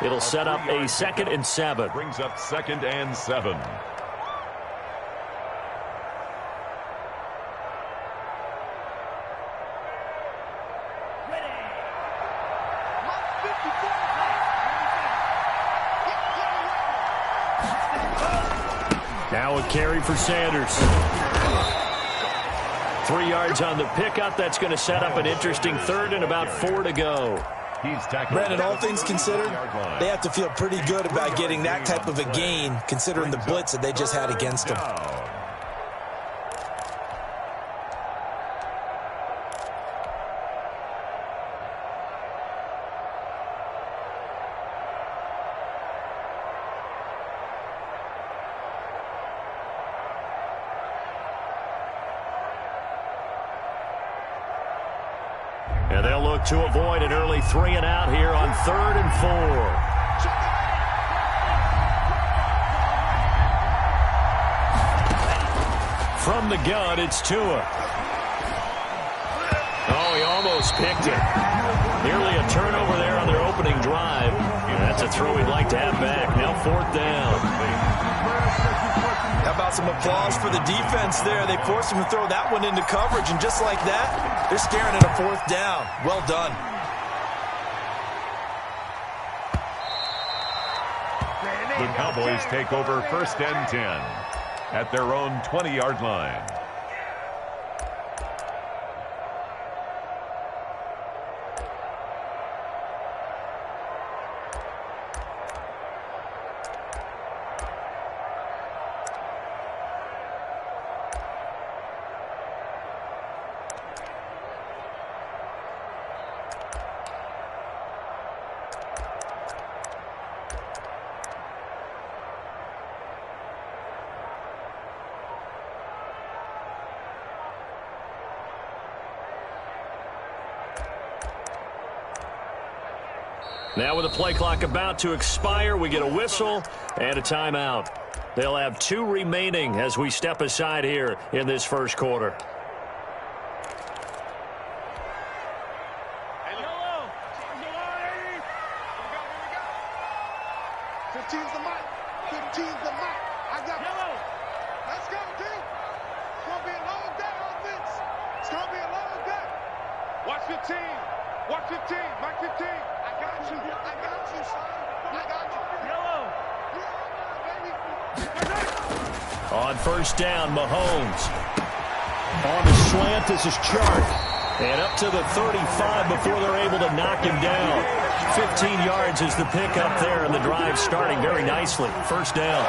It'll set up a 2nd and 7. Brings up 2nd and 7. Now a carry for Sanders. 3 yards on the pickup. That's going to set up an interesting 3rd and about 4 to go. Brandon, all things considered, they have to feel pretty good about getting that type of a gain, considering the blitz that they just had against them. And they'll look to avoid an early 3 and out here on 3rd and 4. From the gun, it's Tua. Oh, he almost picked it. Nearly a turnover there on their opening drive. That's a throw he'd like to have back. Now 4th down. How about some applause for the defense there? They forced him to throw that one into coverage, and just like that, they're staring at a 4th down. Well done. The Cowboys take over 1st and 10 at their own 20-yard line. Now with the play clock about to expire, we get a whistle and a timeout. They'll have 2 remaining as we step aside here in this first quarter. On 1st down, Mahomes. On the slant, this is Chark. And up to the 35 before they're able to knock him down. 15 yards is the pickup there, and the drive starting very nicely. 1st down.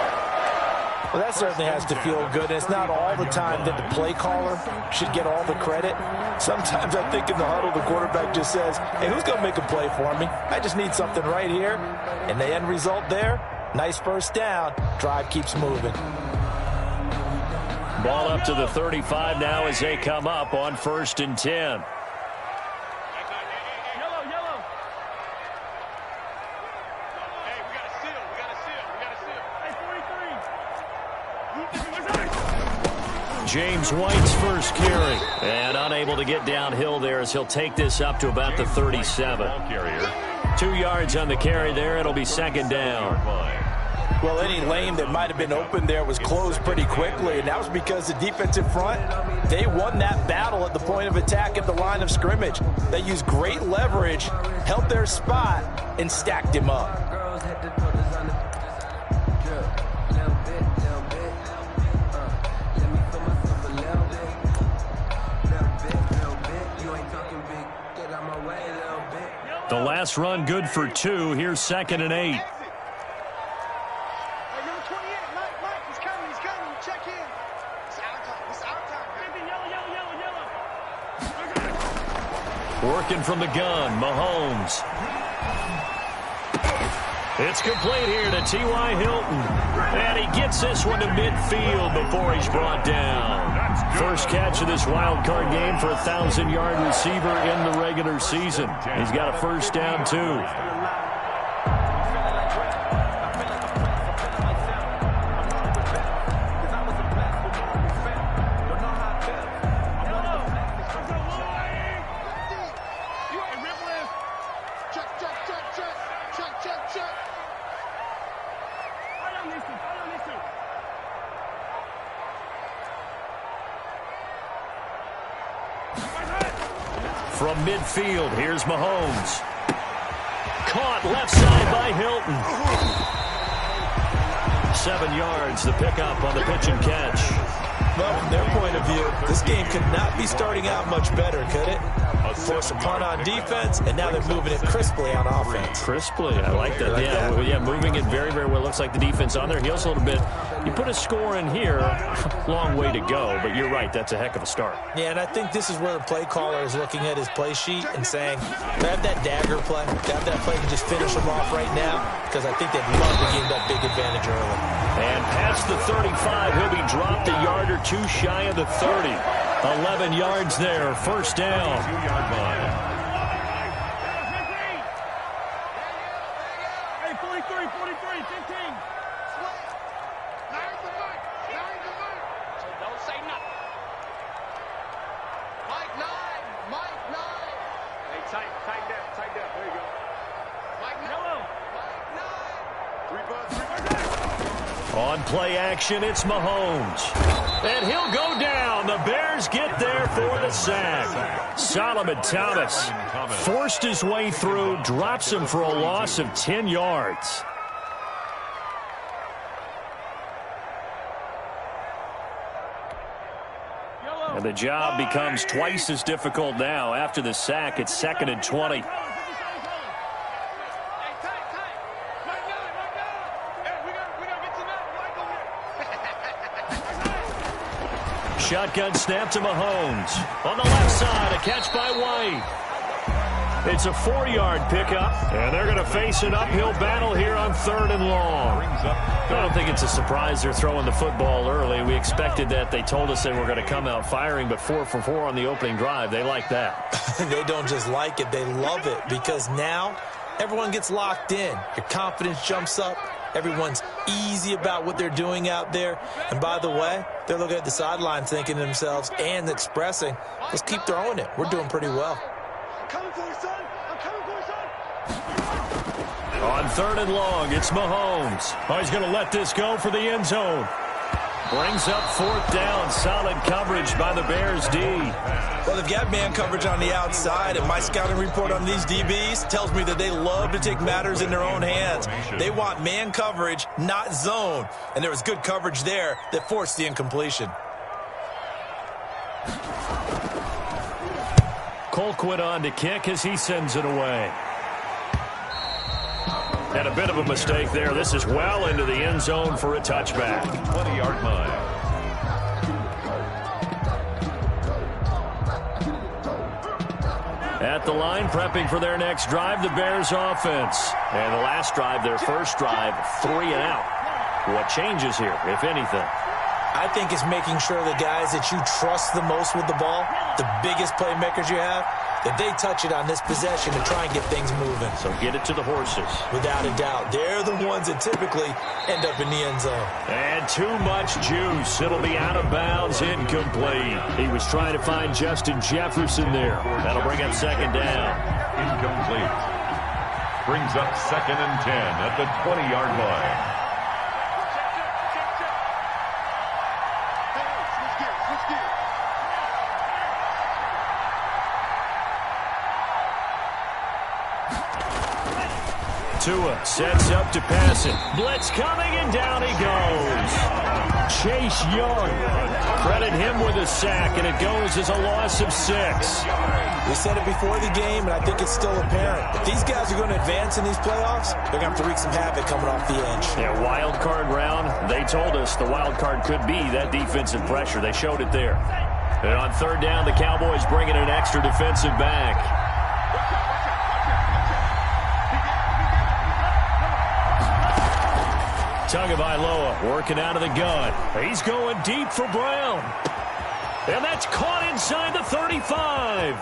Well, that certainly has to feel good. It's not all the time that the play caller should get all the credit. Sometimes I think in the huddle, the quarterback just says, hey, who's going to make a play for me? I just need something right here. And the end result there, nice 1st down. Drive keeps moving. Ball up to the 35 now as they come up on 1st and 10. James White's first carry. And unable to get downhill there as he'll take this up to about the 37. 2 yards on the carry there. It'll be 2nd down. Well, any lane that might have been open there was closed pretty quickly, and that was because the defensive front, they won that battle at the point of attack at the line of scrimmage. They used great leverage, held their spot, and stacked him up. The last run good for 2. Here's 2nd and 8. Working from the gun, Mahomes. It's complete here to T.Y. Hilton. And he gets this one to midfield before he's brought down. First catch of this wild card game for a 1,000-yard receiver in the regular season. He's got a 1st down, too. Check. From midfield, here's Mahomes. Caught left side by Hilton. 7 yards, the pickup on the pitch and catch. Well, from their point of view, this game could not be starting out much better, could it? Force a punt on defense, and now they're moving it crisply on offense. Crisply, I like that. Yeah, moving it very, very well. Looks like the defense on their heels a little bit. You put a score in here, long way to go, but you're right, that's a heck of a start. Yeah, and I think this is where the play caller is looking at his play sheet and saying, grab that dagger play, grab that play and just finish them off right now, because I think they'd love to gain that big advantage early. And past the 35, he'll be dropped a yard or two shy of the 30. 11 yards there, first down. 2-yard line. Hey, 43, 15. So don't say nothing. Mike 9. Hey, tight down. There you go. Mike 9. 3 bucks. On play action, it's Mahomes. And he'll go down. The Bears get there for the sack. Solomon Thomas forced his way through, drops him for a loss of 10 yards. And the job becomes twice as difficult now. After the sack, it's 2nd and 20. Shotgun snap to Mahomes. On the left side, a catch by White. It's a 4-yard pickup, and they're going to face an uphill battle here on 3rd and long. I don't think it's a surprise they're throwing the football early. We expected that. They told us they were going to come out firing, but 4 for 4 on the opening drive. They like that. They don't just like it, they love it, because now everyone gets locked in. Your confidence jumps up. Everyone's easy about what they're doing out there. And by the way, they're looking at the sideline thinking to themselves and expressing, let's keep throwing it. We're doing pretty well. I'm coming for you, son. On 3rd and long, it's Mahomes. Oh, he's going to let this go for the end zone. Brings up 4th down. Solid coverage by the Bears D. Well, they've got man coverage on the outside, and my scouting report on these DBs tells me that they love to take matters in their own hands. They want man coverage, not zone. And there was good coverage there that forced the incompletion. Colquitt on to kick as he sends it away. And a bit of a mistake there. This is well into the end zone for a touchback. 20-yard line. At the line, prepping for their next drive, the Bears offense. And the last drive, their first drive, 3 and out. What changes here, if anything? I think it's making sure the guys that you trust the most with the ball, the biggest playmakers you have, that they touch it on this possession to try and get things moving. So get it to the horses. Without a doubt. They're the ones that typically end up in the end zone. And too much juice. It'll be out of bounds, incomplete. He was trying to find Justin Jefferson there. That'll bring up 2nd down. Incomplete. Brings up 2nd and 10 at the 20-yard line. Tua sets up to pass it. Blitz coming, and down he goes. Chase Young. Credit him with a sack, and it goes as a loss of 6. We said it before the game, and I think it's still apparent. If these guys are going to advance in these playoffs, they're going to have to wreak some havoc coming off the edge. Yeah, wild card round. They told us the wild card could be that defensive pressure. They showed it there. And on 3rd down, the Cowboys bring in an extra defensive back. Tagovailoa working out of the gun. He's going deep for Brown. And that's caught inside the 35.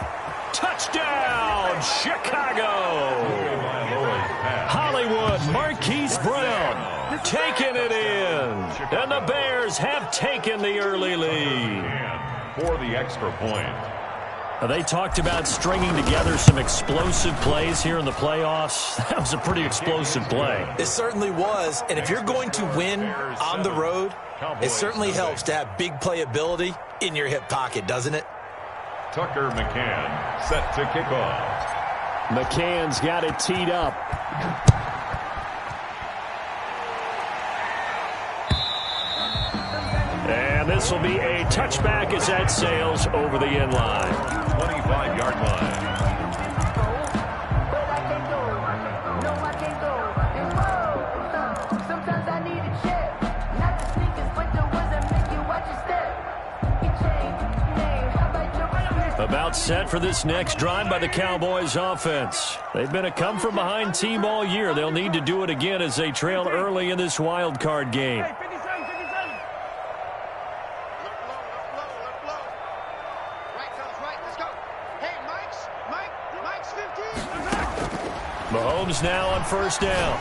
Touchdown, Chicago. Hollywood Marquise Brown taking it in. And the Bears have taken the early lead. For the extra point. They talked about stringing together some explosive plays here in the playoffs. That was a pretty explosive play. It certainly was. And if you're going to win on the road, it certainly helps to have big playability in your hip pocket, doesn't it? Tucker McCann set to kick off. McCann's got it teed up. And this will be a touchback as that sails over the end line. 25-yard line. About set for this next drive by the Cowboys offense. They've been a come-from-behind team all year. They'll need to do it again as they trail early in this wild card game. Mahomes now on first down.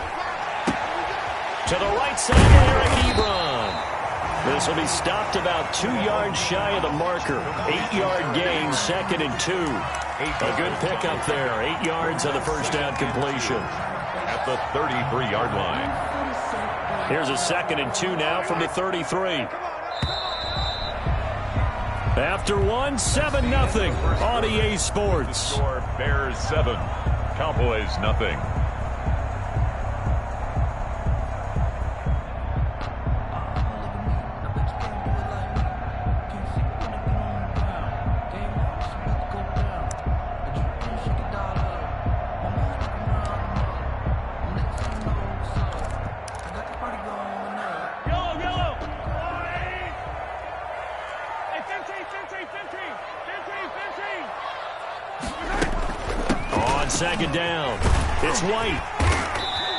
To the right side, Eric Ebron. This will be stopped about 2 yards shy of the marker. 8-yard gain, 2nd and 2. A good pickup there. 8 yards on the first down completion. At the 33-yard line. Here's a 2nd and 2 now from the 33. After 1, 7-0 on EA Sports. Score Bears 7, Cowboys nothing. Second down. It's White.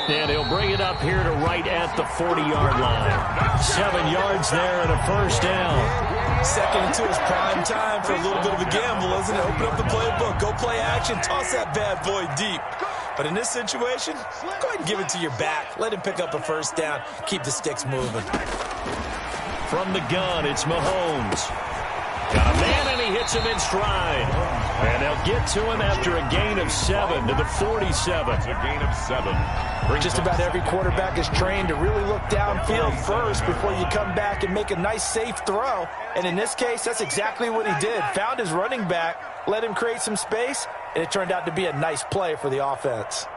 And he'll bring it up here to right at the 40-yard line. 7 yards there and a first down. 2nd and 2 is prime time for a little bit of a gamble, isn't it? Open up the playbook. Go play action. Toss that bad boy deep. But in this situation, go ahead and give it to your back. Let him pick up a first down. Keep the sticks moving. From the gun, it's Mahomes. Got a man, and he hits him in stride. And they'll get to him after a gain of 7 to the 47. It's a gain of 7. Just about every quarterback is trained to really look downfield first before you come back and make a nice, safe throw. And in this case, that's exactly what he did. Found his running back, let him create some space, and it turned out to be a nice play for the offense.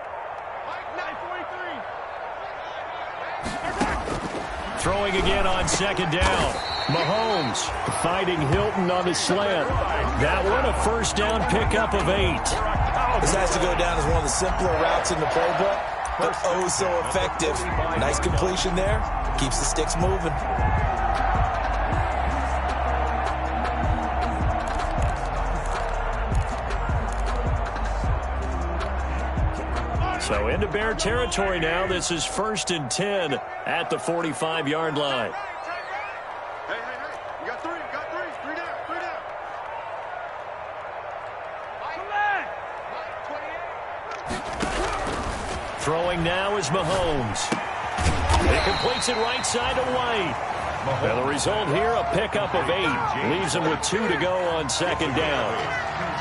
Throwing again on second down. Mahomes fighting Hilton on the slant. That one a first down pickup of 8. This has to go down as one of the simpler routes in the playbook, but oh so effective. Nice completion there. Keeps the sticks moving. So into Bear territory now. This is 1st and 10 at the 45-yard line. Hey, you got 3, three down. Throwing now is Mahomes. He completes it right side to White. And the result here, a pickup of 8. Leaves him with 2 to go on second down.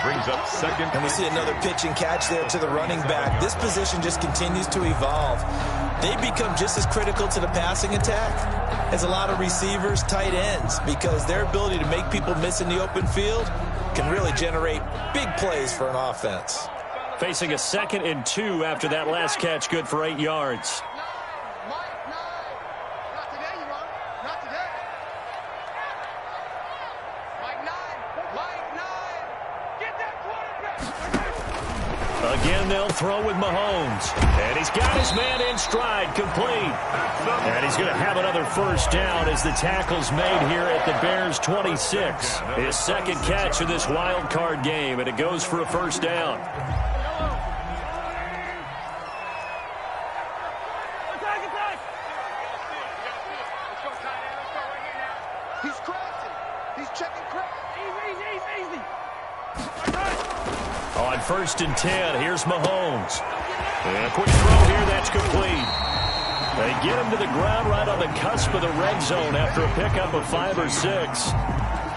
Brings up second. And we see another pitch and catch there to the running back. This position just continues to evolve. They become just as critical to the passing attack as a lot of receivers, tight ends, because their ability to make people miss in the open field can really generate big plays for an offense. Facing a 2nd and 2 after that last catch, good for 8 yards. Again, they'll throw with Mahomes. And he's got his man in stride, complete. And he's going to have another first down as the tackle's made here at the Bears' 26. His second catch of this wild card game, and it goes for a first down. He's crafty. He's checking craft. Easy. On 1st and 10, here's Mahomes. And a quick throw here, that's complete. They get him to the ground right on the cusp of the red zone after a pickup of 5 or 6.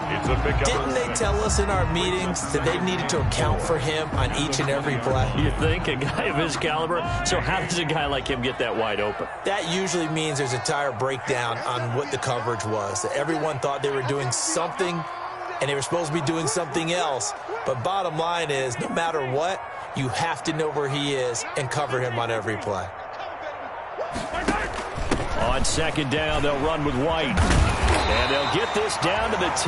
It's a pickup. Didn't they tell us in our meetings that they needed to account for him on each and every play? You think, a guy of his caliber? So how does a guy like him get that wide open? That usually means there's a tire breakdown on what the coverage was. That everyone thought they were doing something and they were supposed to be doing something else. But bottom line is, no matter what, you have to know where he is and cover him on every play. On second down, they'll run with White. And they'll get this down to the 10.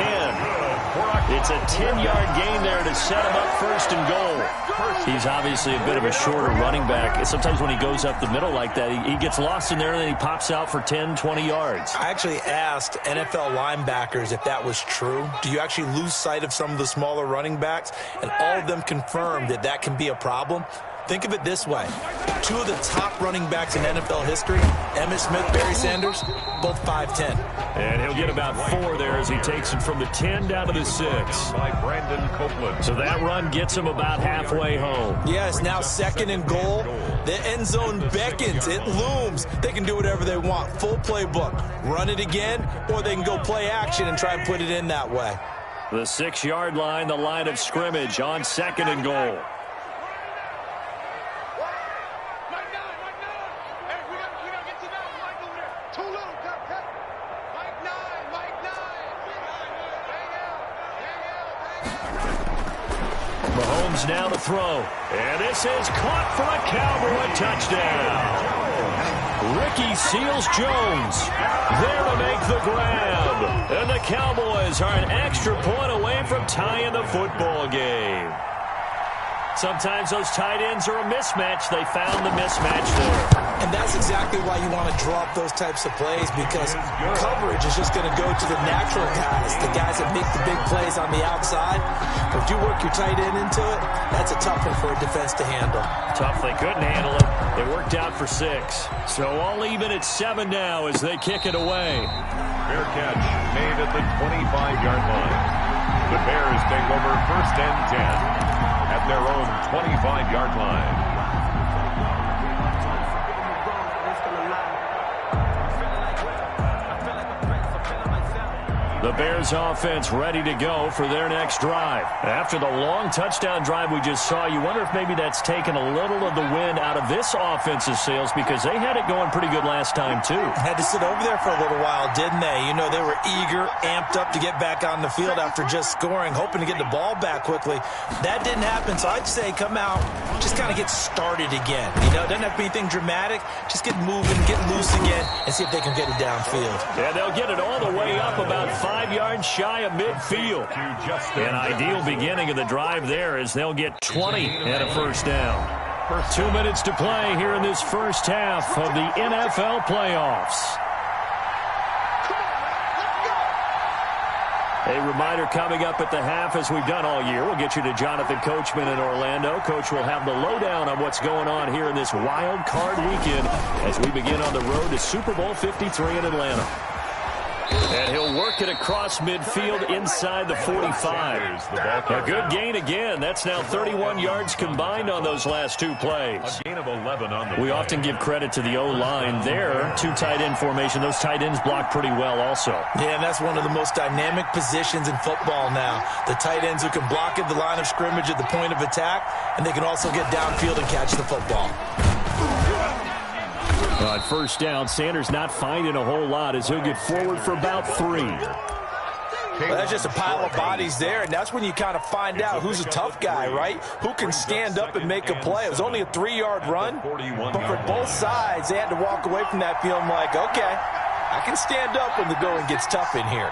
It's a 10-yard gain there to set him up first and goal. He's obviously a bit of a shorter running back. Sometimes when he goes up the middle like that, he gets lost in there and then he pops out for 10, 20 yards. I actually asked NFL linebackers if that was true. Do you actually lose sight of some of the smaller running backs? And all of them confirmed that that can be a problem. Think of it this way. Two of the top running backs in NFL history, Emmitt Smith, Barry Sanders, both 5'10". And he'll get about 4 there as he takes it from the 10 down to the 6. By Brandon Copeland. So that run gets him about halfway home. Yes, now second and goal. The end zone beckons. It looms. They can do whatever they want. Full playbook. Run it again, or they can go play action and try and put it in that way. The 6-yard line, the line of scrimmage on second and goal. Mahomes now to throw. And this is caught for a Cowboy touchdown. Ricky Seals-Jones there to make the grab. And the Cowboys are an extra point away from tying the football game. Sometimes those tight ends are a mismatch. They found the mismatch there. And that's exactly why you want to draw up those types of plays, because coverage is just going to go to the natural guys, the guys that make the big plays on the outside. But if you work your tight end into it, that's a tough one for a defense to handle. Tough, they couldn't handle it. They worked out for 6. So all even at 7 now as they kick it away. Fair catch made at the 25-yard line. The Bears take over first and 10 at their own 25-yard line. The Bears offense ready to go for their next drive. After the long touchdown drive we just saw, you wonder if maybe that's taken a little of the wind out of this offense's sails, because they had it going pretty good last time too. Had to sit over there for a little while, didn't they? You know, they were eager, amped up to get back on the field after just scoring, hoping to get the ball back quickly. That didn't happen, so I'd say come out, just kind of get started again. You know, it doesn't have to be anything dramatic. Just get moving, get loose again, and see if they can get it downfield. Yeah, they'll get it all the way up about 5 yards shy of midfield. An ideal beginning of the drive there as they'll get 20 and a first down. 2 minutes to play here in this first half of the NFL playoffs. A reminder coming up at the half, as we've done all year. We'll get you to Jonathan Coachman in Orlando. Coach will have the lowdown on what's going on here in this wild card weekend as we begin on the road to Super Bowl 53 in Atlanta. And he'll work it across midfield inside the 45. A good gain again. That's now 31 yards combined on those last 2 plays. A gain of 11 on the We often give credit to the O-line there. 2 tight end formation. Those tight ends block pretty well also. Yeah, and that's one of the most dynamic positions in football now. The tight ends who can block at the line of scrimmage at the point of attack, and they can also get downfield and catch the football. On first down, Sanders not finding a whole lot as he'll get forward for about 3. Well, that's just a pile of bodies there, and that's when you kind of find out who's a tough guy, right? Who can stand up and make a play. It was only a 3-yard run, but for both sides, they had to walk away from that feeling like, okay, I can stand up when the going gets tough in here.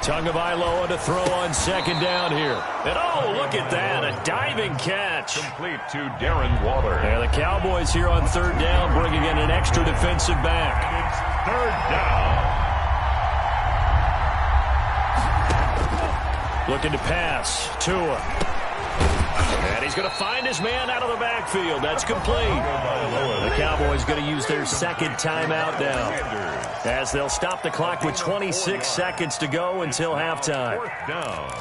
Tagovailoa to throw on second down here. And oh, look at that, a diving catch. Complete to Darren Waller. Yeah, the Cowboys here on third down, bringing in an extra defensive back. It's third down. Looking to pass. Tua. And he's going to find his man out of the backfield. That's complete. The Cowboys going to use their second timeout now, as they'll stop the clock with 26 seconds to go until halftime. Fourth down.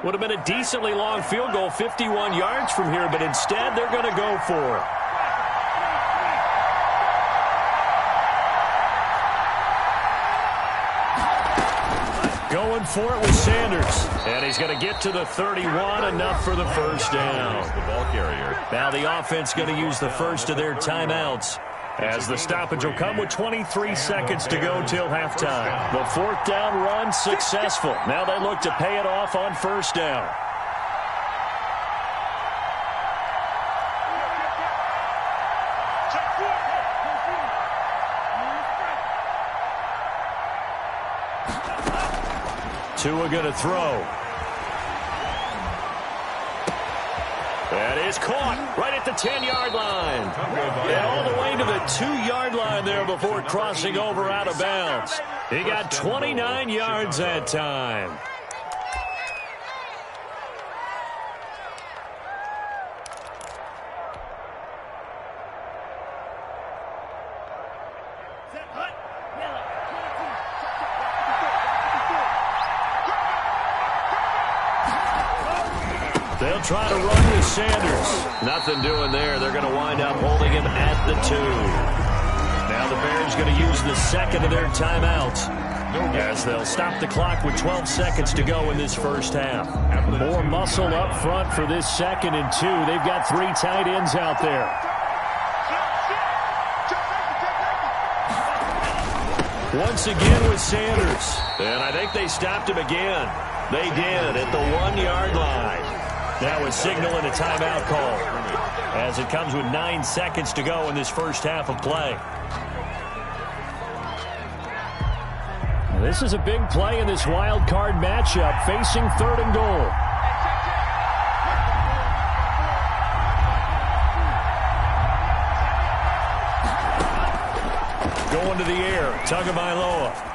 Would have been a decently long field goal, 51 yards from here, but instead they're going to go for it. Going for it with Sanders. And he's going to get to the 31, enough for the first down. The ball carrier. Now the offense going to use the first of their timeouts, as the stoppage will come with 23 seconds to go till halftime. The fourth down run successful. Now they look to pay it off on first down. Tua going to throw. That is caught right at the 10-yard line. And all the way to the 2-yard line there before crossing over out of bounds. He got 29 yards that time. They'll try to run with Sanders. Nothing doing there. They're going to wind up holding him at the 2. Now the Bears going to use the second of their timeouts, as they'll stop the clock with 12 seconds to go in this first half. More muscle up front for this 2nd and 2. They've got 3 tight ends out there. Once again with Sanders. And I think they stopped him again. They did at the 1-yard line. Now it's signaling a timeout call, as it comes with 9 seconds to go in this first half of play. This is a big play in this wild card matchup, facing 3rd and goal. Going to the air, Tagovailoa.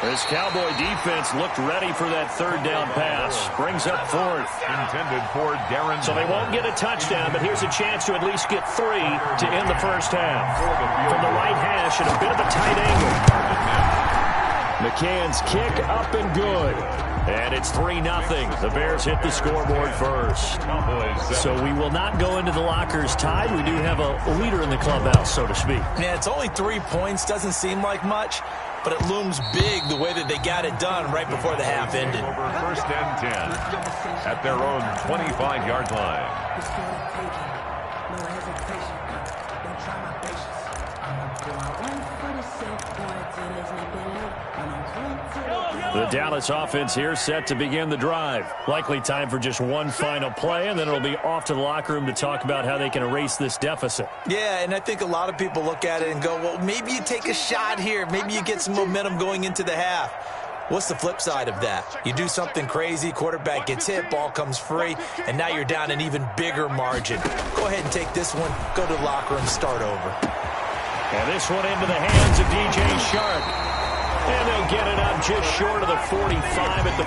This Cowboy defense looked ready for that 3rd down pass. Brings up 4th. Intended for Darren. So they won't get a touchdown, but here's a chance to at least get 3 to end the first half. From the right hash at a bit of a tight angle. McCann's kick up and good. And it's 3-0. The Bears hit the scoreboard first. So we will not go into the lockers tied. We do have a leader in the clubhouse, so to speak. Yeah, it's only 3 points. Doesn't seem like much, but it looms big the way that they got it done right before the half ended. Over 1st and 10 at their own 25-yard line. The Dallas offense here set to begin the drive. Likely time for just one final play, and then it'll be off to the locker room to talk about how they can erase this deficit. Yeah, and I think a lot of people look at it and go, well, maybe you take a shot here. Maybe you get some momentum going into the half. What's the flip side of that? You do something crazy, quarterback gets hit, ball comes free, and now you're down an even bigger margin. Go ahead and take this one, go to the locker room, start over. And this one into the hands of DJ Shark. And they'll get it up just short of the 45 at the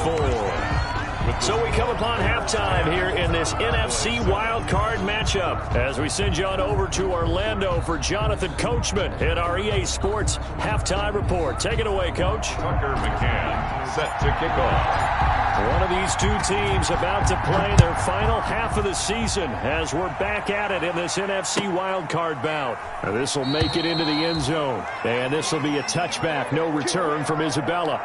44. So we come upon halftime here in this NFC wildcard matchup, as we send you on over to Orlando for Jonathan Coachman in our EA Sports halftime report. Take it away, Coach. Tucker McCann set to kick off. One of these 2 teams about to play their final half of the season, as we're back at it in this NFC wildcard bout. Now this will make it into the end zone, and this will be a touchback, no return from Isabella.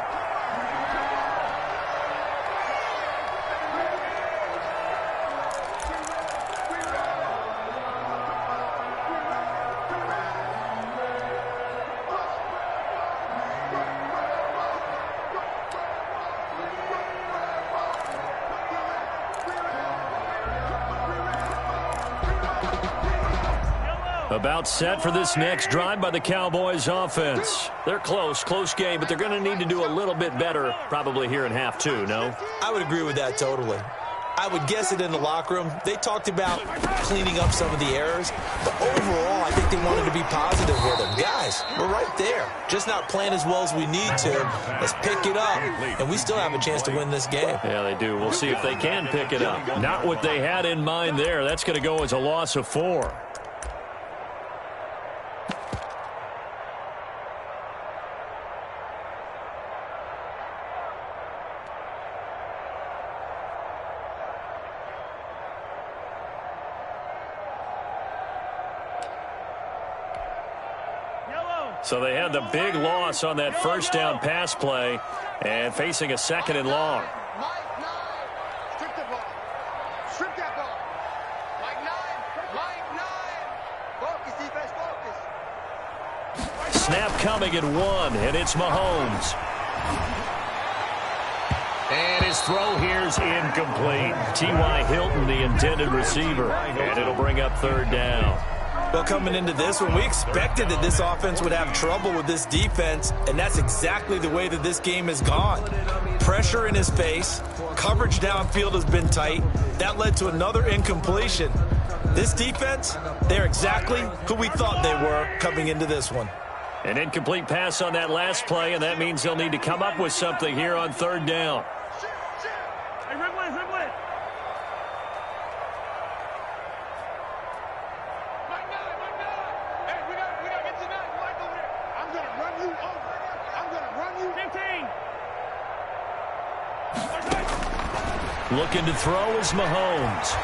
About set for this next drive by the Cowboys offense. They're close game, but they're going to need to do a little bit better probably here in half 2, no? I would agree with that totally. I would guess it in the locker room. They talked about cleaning up some of the errors, but overall, I think they wanted to be positive with them. Guys, we're right there. Just not playing as well as we need to. Let's pick it up, and we still have a chance to win this game. Yeah, they do. We'll see if they can pick it up. Not what they had in mind there. That's going to go as a loss of 4. So they had the big loss on that first down pass play and facing a 2nd and long. Mike 9. Strip the ball. Strip that ball. Mike 9. Mike 9. Focus, defense, focus. Snap coming at 1, and it's Mahomes. And his throw here's incomplete. T.Y. Hilton, the intended receiver, and it'll bring up 3rd down. Well, coming into this one, we expected that this offense would have trouble with this defense, and that's exactly the way that this game has gone. Pressure in his face, coverage downfield has been tight. That led to another incompletion. This defense, they're exactly who we thought they were coming into this one. An incomplete pass on that last play, and that means they'll need to come up with something here on 3rd down. Looking to throw is Mahomes.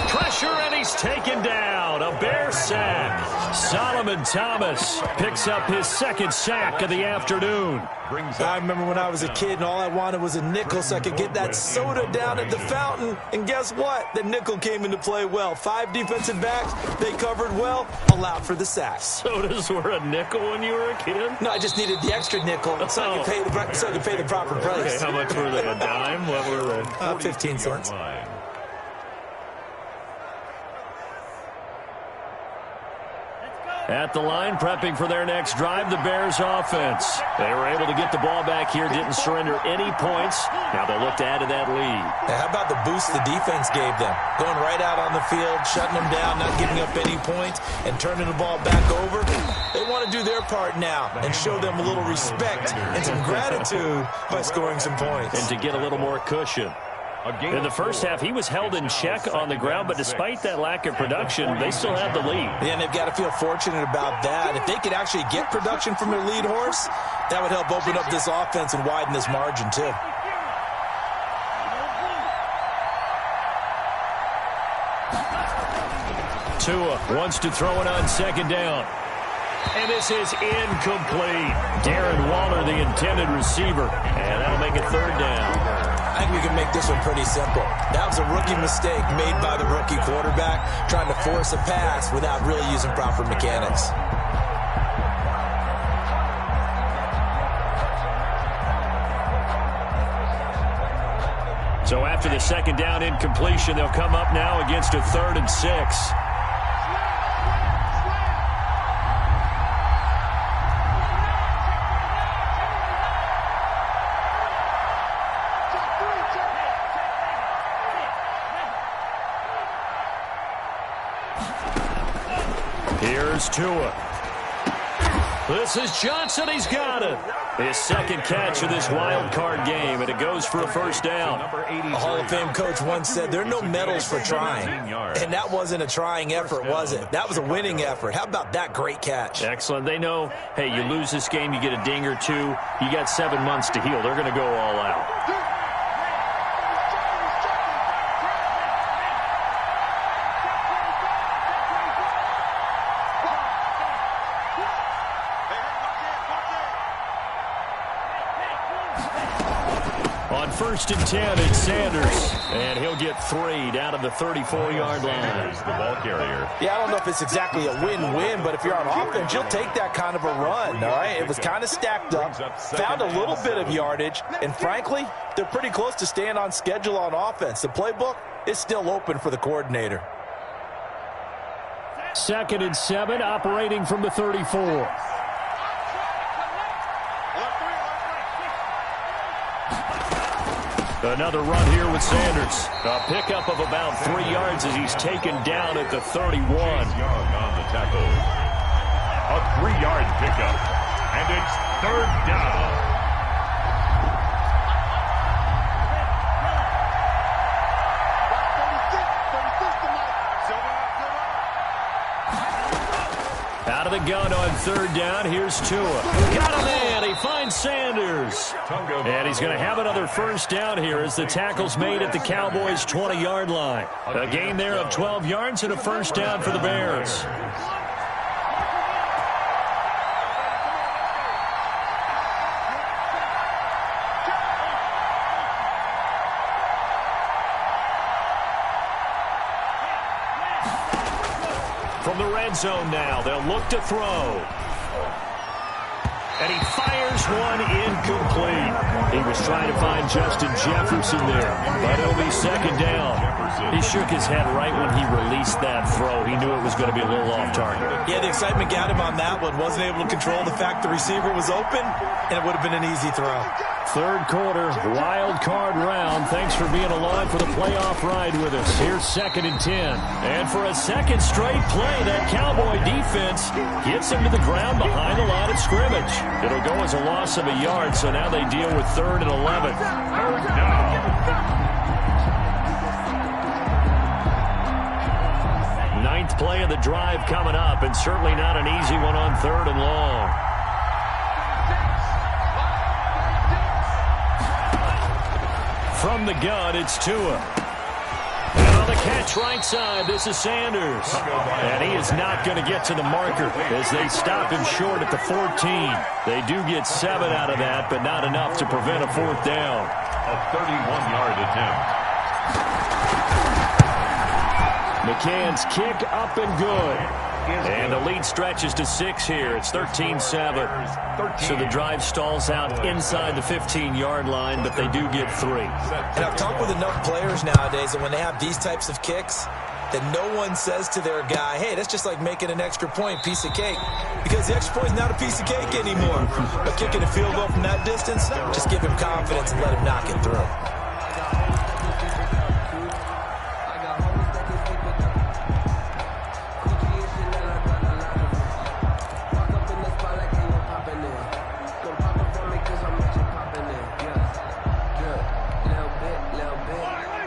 Pressure, and he's taken down. A Bear sack. Solomon Thomas picks up his 2nd sack of the afternoon. I remember when I was a kid and all I wanted was a nickel so I could get that soda down at the fountain. And guess what? The nickel came into play well. 5 defensive backs, they covered well, allowed for the sack. Sodas were a nickel when you were a kid? No, I just needed the extra nickel so I could pay the proper price. Okay, how much were they? A dime? What were they? 15 cents. At the line, prepping for their next drive, the Bears offense. They were able to get the ball back here, didn't surrender any points. Now they'll look to add to that lead. Now, how about the boost the defense gave them? Going right out on the field, shutting them down, not giving up any points, and turning the ball back over. They want to do their part now and show them a little respect and some gratitude by scoring some points. And to get a little more cushion. In the first half, he was held in check on the ground, but despite that lack of production, they still have the lead. Yeah, and they've got to feel fortunate about that. If they could actually get production from their lead horse, that would help open up this offense and widen this margin, too. Tua wants to throw it on 2nd down. And this is incomplete. Darren Waller, the intended receiver. And that'll make it 3rd down. I think we can make this one pretty simple. That was a rookie mistake made by the rookie quarterback, trying to force a pass without really using proper mechanics. So after the 2nd down incompletion, they'll come up now against a 3rd and 6. Here's Tua. This is Johnson. He's got it. His 2nd catch of this wild card game, and it goes for a 1st down. A Hall of Fame coach once said there are no medals for trying. And that wasn't a trying effort, was it? That was a winning effort. How about that great catch? Excellent. They know, hey, you lose this game, you get a ding or 2. You got 7 months to heal. They're going to go all out. On 1st and 10, it's Sanders. And he'll get 3 down to the 34-yard line. The ball carrier. Yeah, I don't know if it's exactly a win-win, but if you're on offense, you'll take that kind of a run, all right? It was kind of stacked up, found a little bit of yardage, and frankly, they're pretty close to staying on schedule on offense. The playbook is still open for the coordinator. 2nd and 7, operating from the 34. Another run here with Sanders. A pickup of about 3 yards as he's taken down at the 31. Young on the tackle. A 3-yard pickup. And it's 3rd down. Out of the gun on 3rd down. Here's Tua. Got him in. He finds Sanders. And he's going to have another 1st down here as the tackle's made at the Cowboys' 20-yard line. A gain there of 12 yards and a 1st down for the Bears. from the red zone now. They'll look to throw. And he fires one incomplete. He was trying to find Justin Jefferson there, but it'll be second down. He shook his head right when he released that throw. He knew it was going to be a little off target. Yeah, the excitement got him on that one. Wasn't able to control the fact the receiver was open, and it would have been an easy throw. Third quarter, wild card round. Thanks for being along for the playoff ride with us. Here's 2nd and 10. And for a second straight play, that Cowboy defense gets him to the ground behind the line of scrimmage. It'll go as a loss of a yard, so now they deal with 3rd and 11. Third down. Ninth play of the drive coming up, and certainly not an easy one on 3rd and long. From the gun, it's Tua. And on the catch right side, this is Sanders. And he is not going to get to the marker as they stop him short at the 14. They do get 7 out of that, but not enough to prevent a 4th down. A 31-yard attempt. McCann's kick up and good. And the lead stretches to 6 here. It's 13-7. So the drive stalls out inside the 15-yard line, but they do get 3. And I've talked with enough players nowadays that when they have these types of kicks, that no one says to their guy, hey, that's just like making an extra point, piece of cake. Because the extra point is not a piece of cake anymore. But kicking a field goal from that distance, just give him confidence and let him knock it through.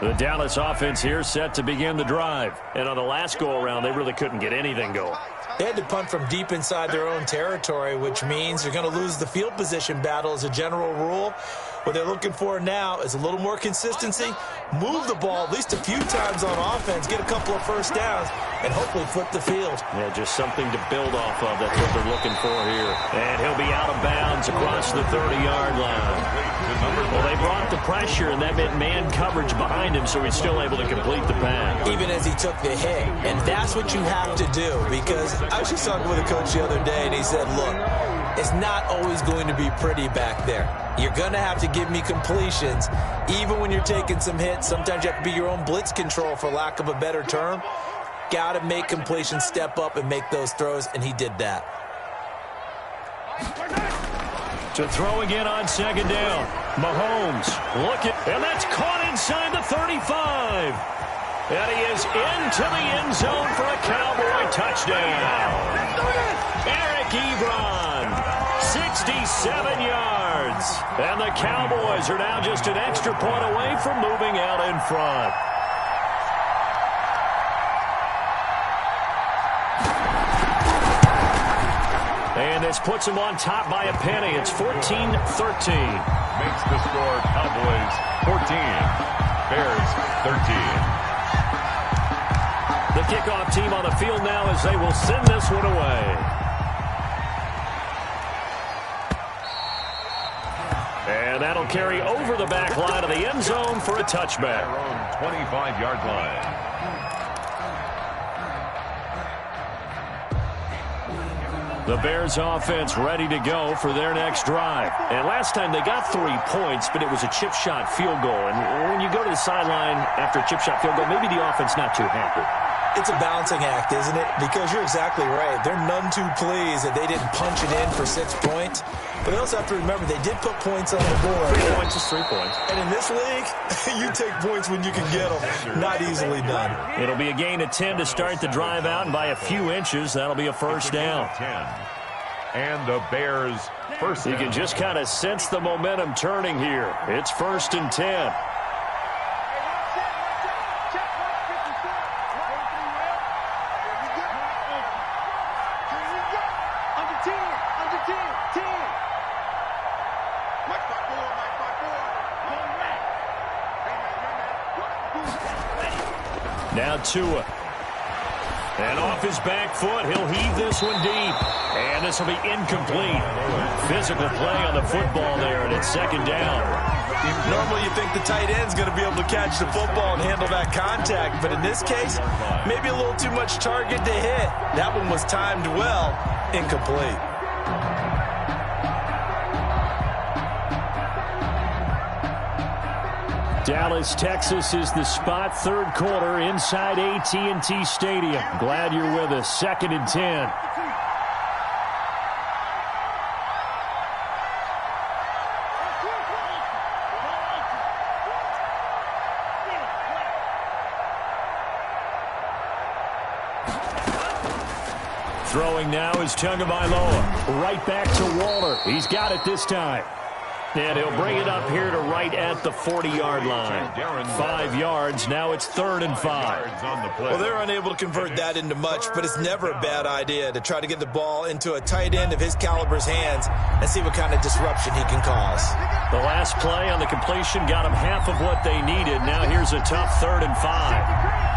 The Dallas offense here set to begin the drive. And on the last go-around, they really couldn't get anything going. They had to punt from deep inside their own territory, which means you're going to lose the field position battle as a general rule. What they're looking for now is a little more consistency, move the ball at least a few times on offense, get a couple of first downs, and hopefully flip the field. Yeah, just something to build off of. That's what they're looking for here. And he'll be out of bounds across the 30-yard line. Well, they brought the pressure, and that meant man coverage behind him, so he's still able to complete the pass. Even as he took the hit. And that's what you have to do, because I was just talking with a coach the other day, and he said, look, it's not always going to be pretty back there. You're going to have to give me completions. Even when you're taking some hits, sometimes you have to be your own blitz control, for lack of a better term. Got to make completions, step up, and make those throws, and he did that. To throw again on 2nd down. Mahomes, and that's caught inside the 35. And he is into the end zone for a Cowboy touchdown. Eric Ebron, 67 yards. And the Cowboys are now just an extra point away from moving out in front. And this puts them on top by a penny. It's 14-13. Makes the score Cowboys 14, Bears 13. The kickoff team on the field now as they will send this one away. And that'll carry over the back line of the end zone for a touchback. Their own 25-yard line. The Bears offense ready to go for their next drive. And last time they got 3 points, but it was a chip shot field goal. And when you go to the sideline after a chip shot field goal, maybe the offense not too happy. It's a balancing act, isn't it? Because you're exactly right. They're none too pleased that they didn't punch it in for 6 points. But they also have to remember they did put points on the board. 3 points is 3 points. And in this league, you take points when you can get them. Not easily done. It'll be a gain of 10 to start the drive out, and by a few inches, that'll be a first down. 10. And the Bears first down. You can just kind of sense the momentum turning here. It's 1st and 10. Now Tua. And off his back foot, he'll heave this one deep. And this will be incomplete. Physical play on the football there, and it's 2nd down. Normally you think the tight end's going to be able to catch the football and handle that contact, but in this case, maybe a little too much target to hit. That one was timed well, incomplete. Dallas, Texas is the spot, third quarter inside AT&T Stadium. Glad you're with us. 2nd and 10. Throwing now is Tagovailoa. Right back to Waller. He's got it this time. And he'll bring it up here to right at the 40-yard line. 5 yards. Now it's 3rd and 5. Well, they're unable to convert that into much, but it's never a bad idea to try to get the ball into a tight end of his caliber's hands and see what kind of disruption he can cause. The last play on the completion got him half of what they needed. Now here's a tough 3rd and 5.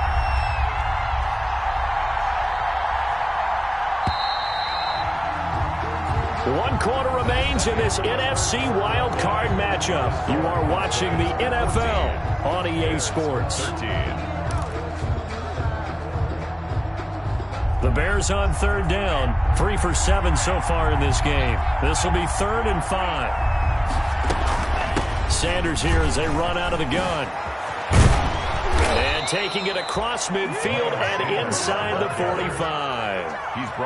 One quarter remains in this NFC Wildcard matchup. You are watching the NFL on EA Sports. 13. The Bears on 3rd down. 3 for 7 so far in this game. This will be 3rd and 5. Sanders here as they run out of the gun. And taking it across midfield and inside the 45.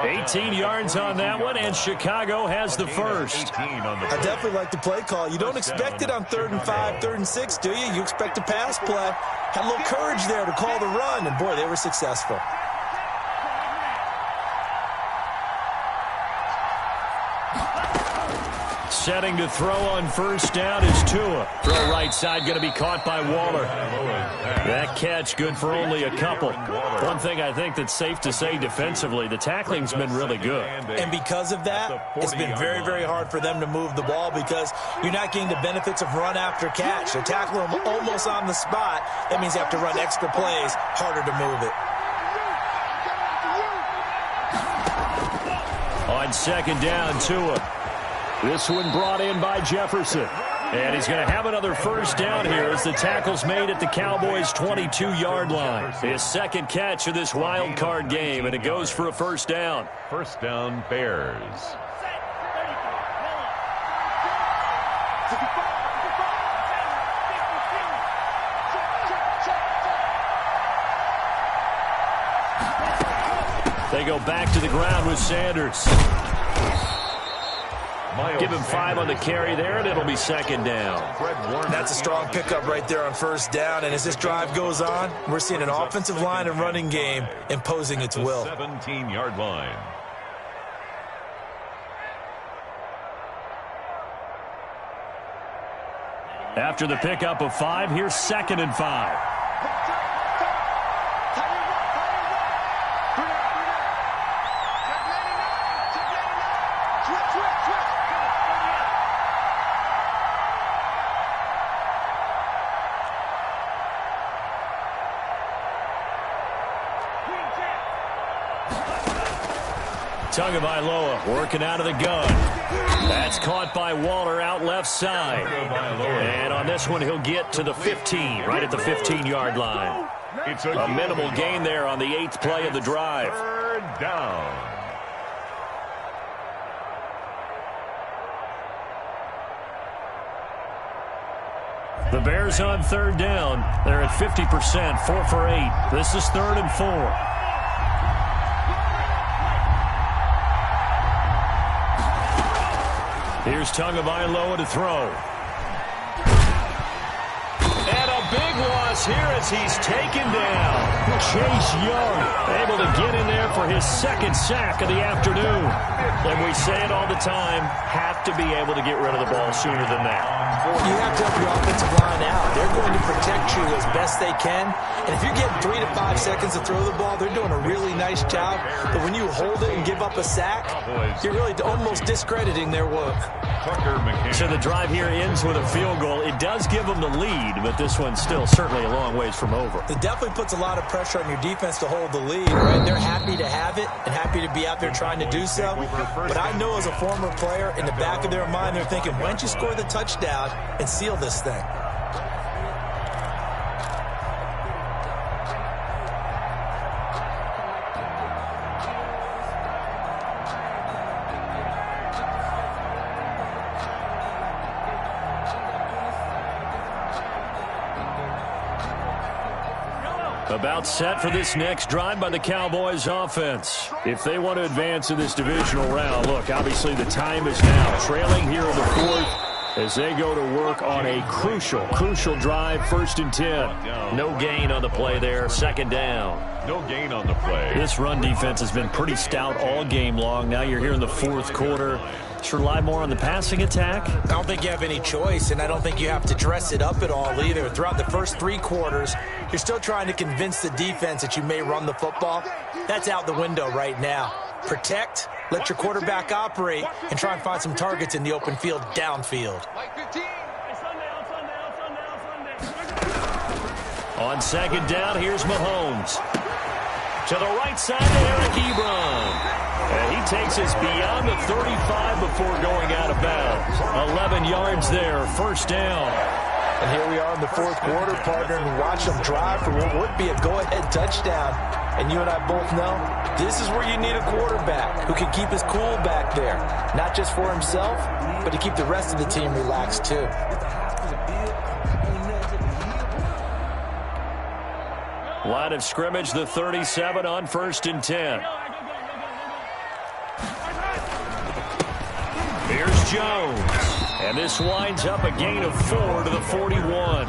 18 yards on that one, and Chicago has the first. I definitely like the play call. You don't expect it on 3rd and 5, 3rd and 6, do you? You expect a pass play. Had a little courage there to call the run, and boy, they were successful. Setting to throw on 1st down is Tua. Throw right side, going to be caught by Waller. That catch good for only a couple. One thing I think that's safe to say defensively, the tackling's been really good. And because of that, it's been very, very hard for them to move the ball because you're not getting the benefits of run after catch. They tackle them almost on the spot. That means you have to run extra plays, harder to move it. On 2nd down, Tua. This one brought in by Jefferson. And he's going to have another 1st down here as the tackle's made at the Cowboys' 22-yard line. His 2nd catch of this wild card game, and it goes for a 1st down. 1st down, Bears. They go back to the ground with Sanders. Give him 5 on the carry there, and it'll be 2nd down. That's a strong pickup right there on 1st down, and as this drive goes on, we're seeing an offensive line and running game imposing its will. 17-yard line. After the pickup of 5, here's 2nd and 5. Tagovailoa working out of the gun. That's caught by Waller out left side. And on this one, he'll get to the 15, right at the 15-yard line. It's a minimal gain there on the 8th play of the drive. 3rd down. The Bears on 3rd down. They're at 50%, 4 for 8. This is 3rd and 4. Here's Tagovailoa to throw. And a big loss here as he's taken down. Chase Young able to get in there for his 2nd sack of the afternoon. And we say it all the time, have to be able to get rid of the ball sooner than that. You have to help your offensive line out. They're going to protect you as best they can. And if you're getting 3 to 5 seconds to throw the ball, they're doing a really nice job. But when you hold it and give up a sack, you're really almost discrediting their work. So the drive here ends with a field goal. It does give them the lead, but this one's still certainly certainly a long ways from over. It definitely puts a lot of pressure on your defense to hold the lead, right? They're happy to have it and happy to be out there trying to do so. But I know as a former player, in the back of their mind, they're thinking, why don't you score the touchdown and seal this thing? About set for this next drive by the Cowboys offense. If they want to advance in this divisional round, look, obviously the time is now. Trailing here in the fourth as they go to work on a crucial drive, 1st and 10. No gain on the play there, 2nd down. No gain on the play. This run defense has been pretty stout all game long. Now you're here in the 4th quarter. Should rely more on the passing attack? I don't think you have any choice, and I don't think you have to dress it up at all either. Throughout the first 3 quarters, you're still trying to convince the defense that you may run the football. That's out the window right now. Protect, let your quarterback operate, and try and find some targets in the open field downfield. On 2nd down, here's Mahomes. To the right side to Eric Ebron. And he takes us beyond the 35 before going out of bounds. 11 yards there, 1st down. And here we are in the 4th quarter, partner, and watch them drive for what would be a go-ahead touchdown. And you and I both know this is where you need a quarterback who can keep his cool back there. Not just for himself, but to keep the rest of the team relaxed too. Line of scrimmage, the 37 on 1st and 10. Here's Jones. And this winds up a gain of 4 to the 41.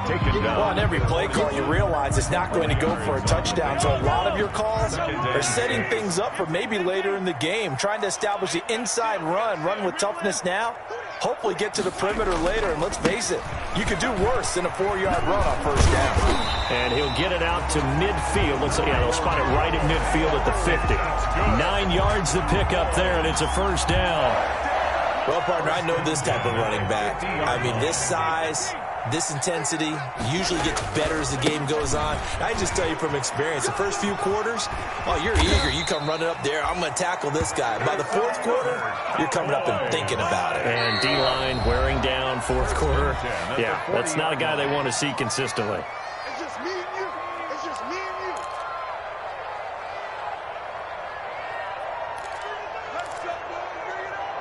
Taken down. Well, on every play call, you realize it's not going to go for a touchdown. So a lot of your calls are setting things up for maybe later in the game, trying to establish the inside run with toughness now, hopefully get to the perimeter later. And let's face it, you could do worse than a 4-yard run on 1st down. And he'll get it out to midfield. Let's see, yeah, they'll spot it right at midfield at the 50. 9 yards to pick up there, and it's a 1st down. Well, partner, I know this type of running back. I mean, this size, this intensity usually gets better as the game goes on. I just tell you from experience, the first few quarters, oh, you're eager. You come running up there. I'm going to tackle this guy. By the 4th quarter, you're coming up and thinking about it. And D-line wearing down 4th quarter. Yeah, that's not a guy they want to see consistently. It's just me and you. It's just me and you. Let's go, boys. Bring it on.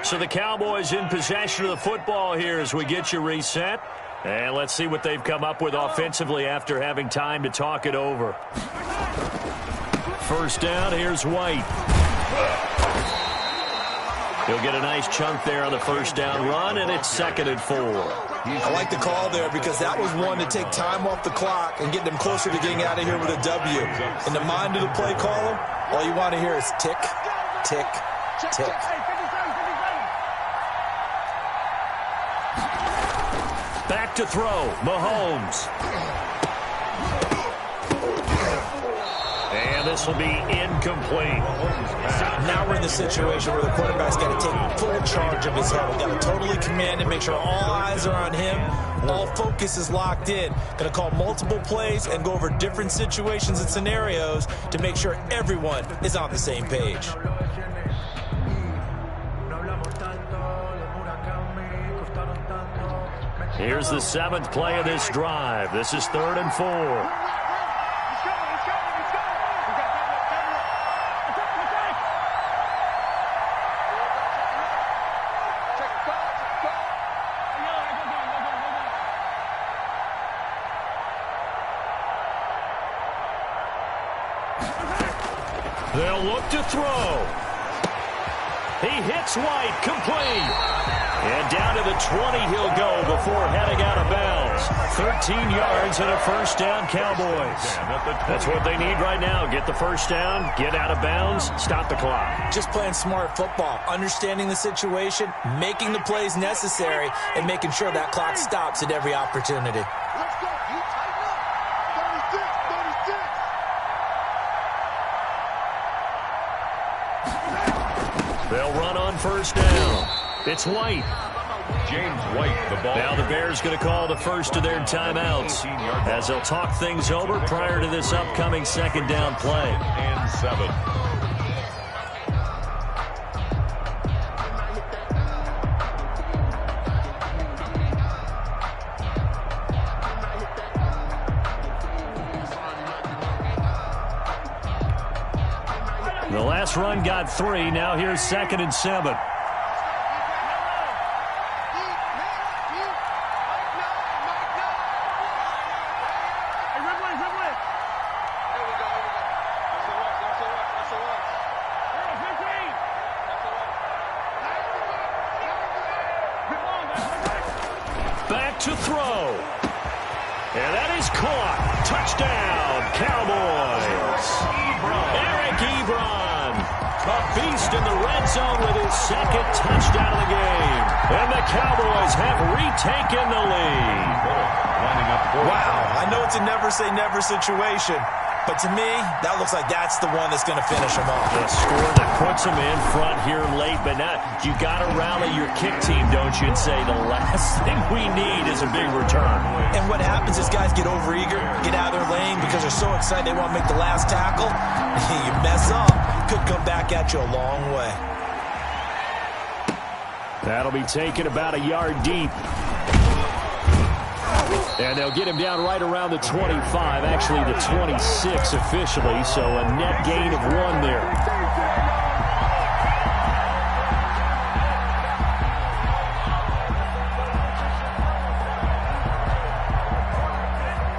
So the Cowboys in possession of the football here as we get you reset. And let's see what they've come up with offensively after having time to talk it over. 1st down, here's White. He'll get a nice chunk there on the 1st down run, and it's 2nd and 4. I like the call there because that was one to take time off the clock and get them closer to getting out of here with a W. In the mind of the play caller, all you want to hear is tick, tick, tick. Back to throw, Mahomes. And this will be incomplete. Now we're in the situation where the quarterback's got to take full charge of his head. We've got to totally command it, make sure all eyes are on him. All focus is locked in. Going to call multiple plays and go over different situations and scenarios to make sure everyone is on the same page. Here's the 7th play of this drive. This is 3rd and 4. They'll look to throw. He hits White, complete. And down to the 20 he'll go before heading out of bounds. 13 yards and a 1st down, Cowboys. That's what they need right now. Get the 1st down, get out of bounds, stop the clock. Just playing smart football, understanding the situation, making the plays necessary, and making sure that clock stops at every opportunity. Let's go. You tighten up. 36, 36. They'll run on 1st down. It's White. James White, the ball. Now the Bears going to call the first of their timeouts as they'll talk things over prior to this upcoming second down play. And 7. The last run got 3. Now here's 2nd and 7. Back to throw. And that is caught. Touchdown, Cowboys. Eric Ebron, a beast in the red zone with his 2nd touchdown of the game. And the Cowboys have retaken the lead. Wow, I know it's a never-say-never situation, but to me, that looks like that's the one that's going to finish them off. A score that puts them in front here late, but now you got to rally your kick team, don't you, and say the last thing we need is a big return. And what happens is guys get overeager, get out of their lane because they're so excited they want to make the last tackle. You mess up, could come back at you a long way. That'll be taken about a yard deep. And they'll get him down right around the 25, actually the 26 officially, so a net gain of 1 there.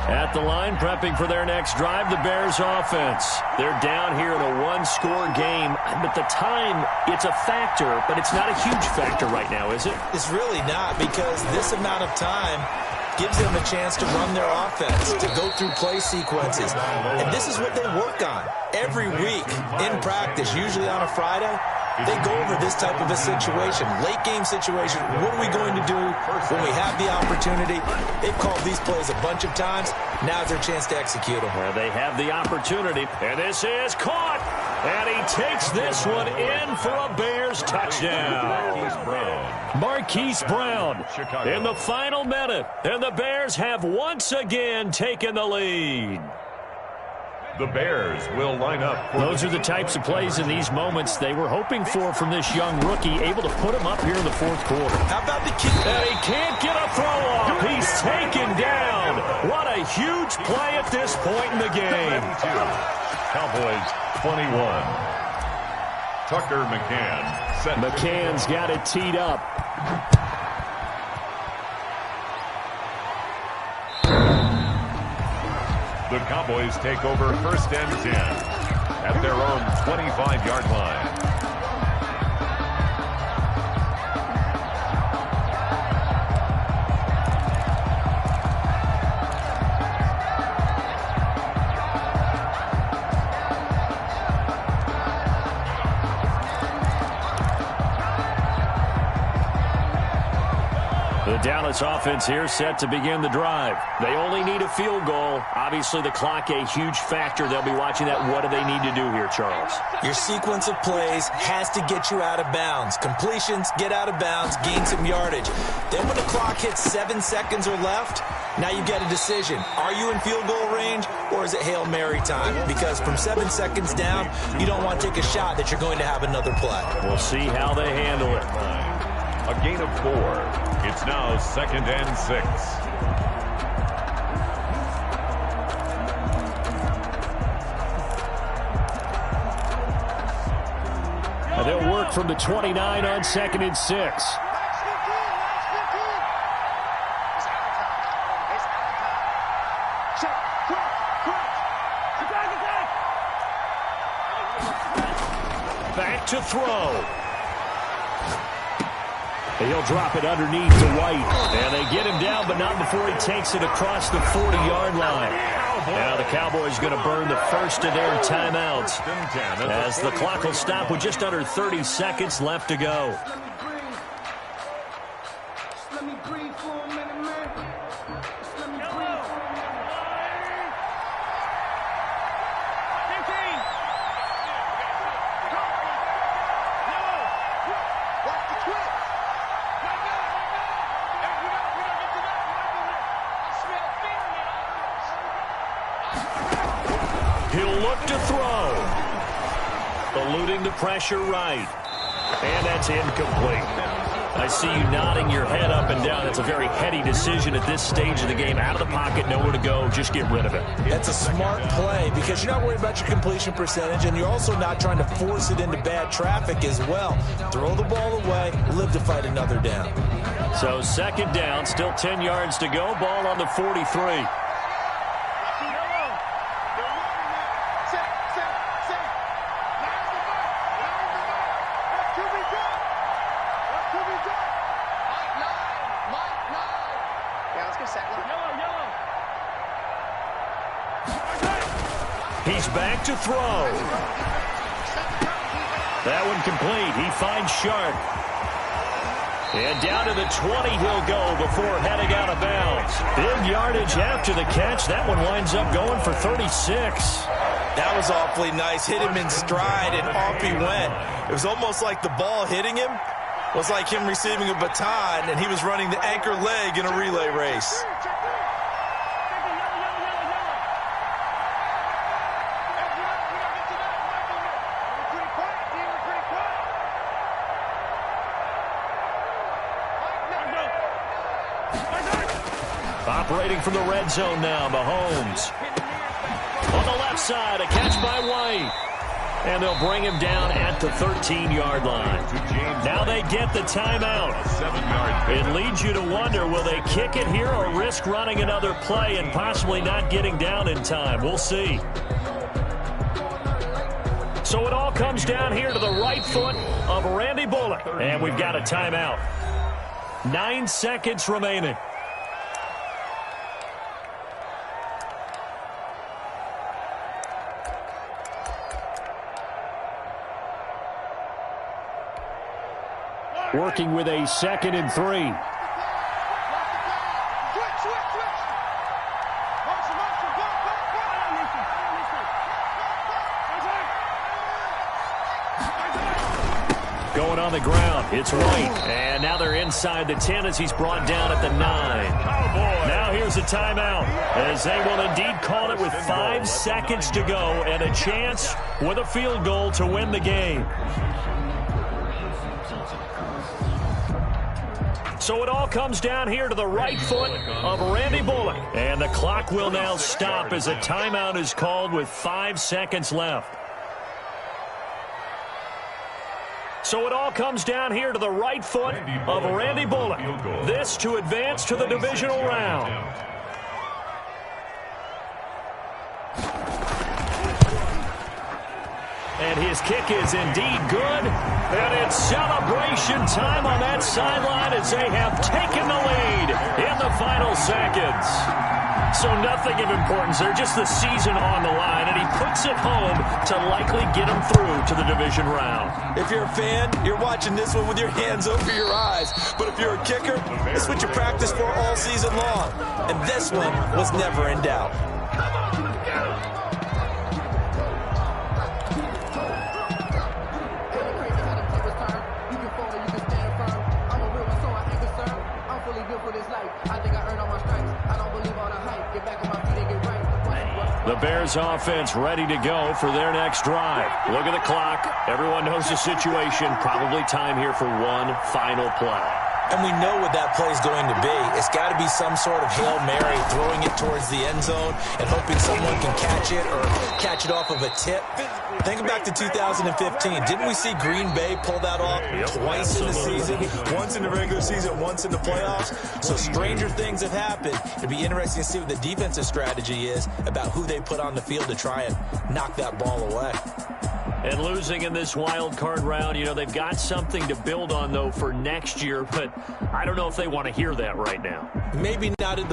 At the line, prepping for their next drive, the Bears offense. They're down here in a 1-score game, but the time, it's a factor, but it's not a huge factor right now, is it? It's really not, because this amount of time gives them a chance to run their offense, to go through play sequences. And this is what they work on every week in practice, usually on a Friday. They go over this type of a situation, late game situation. What are we going to do when we have the opportunity? They've called these plays a bunch of times. Now's their chance to execute them. Well, they have the opportunity, and this is caught. And he takes this one in for a Bears touchdown. Marquise Brown in the final minute, and the Bears have once again taken the lead. The Bears will line up. Those are the types of plays in these moments they were hoping for from this young rookie, able to put him up here in the 4th quarter. How about the kick? And he can't get a throw off. He's taken down. What a huge play at this point in the game. Cowboys 21. Tucker McCann set. McCann's got it teed up. The Cowboys take over 1st and 10 at their own 25-yard line. The Dallas offense here set to begin the drive. They only need a field goal. Obviously, the clock a huge factor. They'll be watching that. What do they need to do here, Charles? Your sequence of plays has to get you out of bounds. Completions, get out of bounds, gain some yardage. Then when the clock hits 7 seconds or left, now you get a decision. Are you in field goal range, or is it Hail Mary time? Because from 7 seconds down, you don't want to take a shot that you're going to have another play. We'll see how they handle it. A gain of 4. It's now 2nd and 6. And they'll work from the 29 on 2nd and 6. Back to throw. And he'll drop it underneath to White. And they get him down, but not before he takes it across the 40-yard line. Now the Cowboys going to burn the first of their timeouts as the clock will stop with just under 30 seconds left to go. He'll look to throw. Eluding the pressure right. And that's incomplete. I see you nodding your head up and down. That's a very heady decision at this stage of the game. Out of the pocket, nowhere to go. Just get rid of it. That's a smart play because you're not worried about your completion percentage, and you're also not trying to force it into bad traffic as well. Throw the ball away, live to fight another down. So second down, still 10 yards to go. Ball on the 43. He's back to throw. That one complete. He finds Sharp. And down to the 20 he'll go before heading out of bounds. Big yardage after the catch. That one winds up going for 36. That was awfully nice. Hit him in stride, and off he went. It was almost like the ball hitting him was like him receiving a baton, and he was running the anchor leg in a relay race. Operating from the red zone now, Mahomes. On the left side, a catch by White. And they'll bring him down at the 13-yard line. Now they get the timeout. It leads you to wonder, will they kick it here or risk running another play and possibly not getting down in time? We'll see. So it all comes down here to the right foot of Randy Bullock. And we've got a timeout. 9 seconds remaining. Working with a 2nd and 3. Going on the ground, it's White. And now they're inside the 10 as he's brought down at the 9. Now here's a timeout as they will indeed call it with 5 seconds to go and a chance with a field goal to win the game. So it all comes down here to the right foot of Randy Bullock. And the clock will now stop as a timeout is called with 5 seconds left. So it all comes down here to the right foot of Randy Bullock. This to advance to the divisional round. And his kick is indeed good. And it's celebration time on that sideline as they have taken the lead in the final seconds. So nothing of importance there, just the season on the line. And he puts it home to likely get him through to the division round. If you're a fan, you're watching this one with your hands over your eyes. But if you're a kicker, it's what you practice for all season long. And this one was never in doubt. The Bears offense ready to go for their next drive. Look at the clock. Everyone knows the situation. Probably time here for one final play. And we know what that play is going to be. It's got to be some sort of Hail Mary, throwing it towards the end zone and hoping someone can catch it or catch it off of a tip. Think back to 2015. Didn't we see Green Bay pull that off twice in the season? Once in the regular season, once in the playoffs. So stranger things have happened. It'd be interesting to see what the defensive strategy is about who they put on the field to try and knock that ball away. And losing in this wild card round, you know, they've got something to build on, though, for next year. But I don't know if they want to hear that right now. Maybe not at the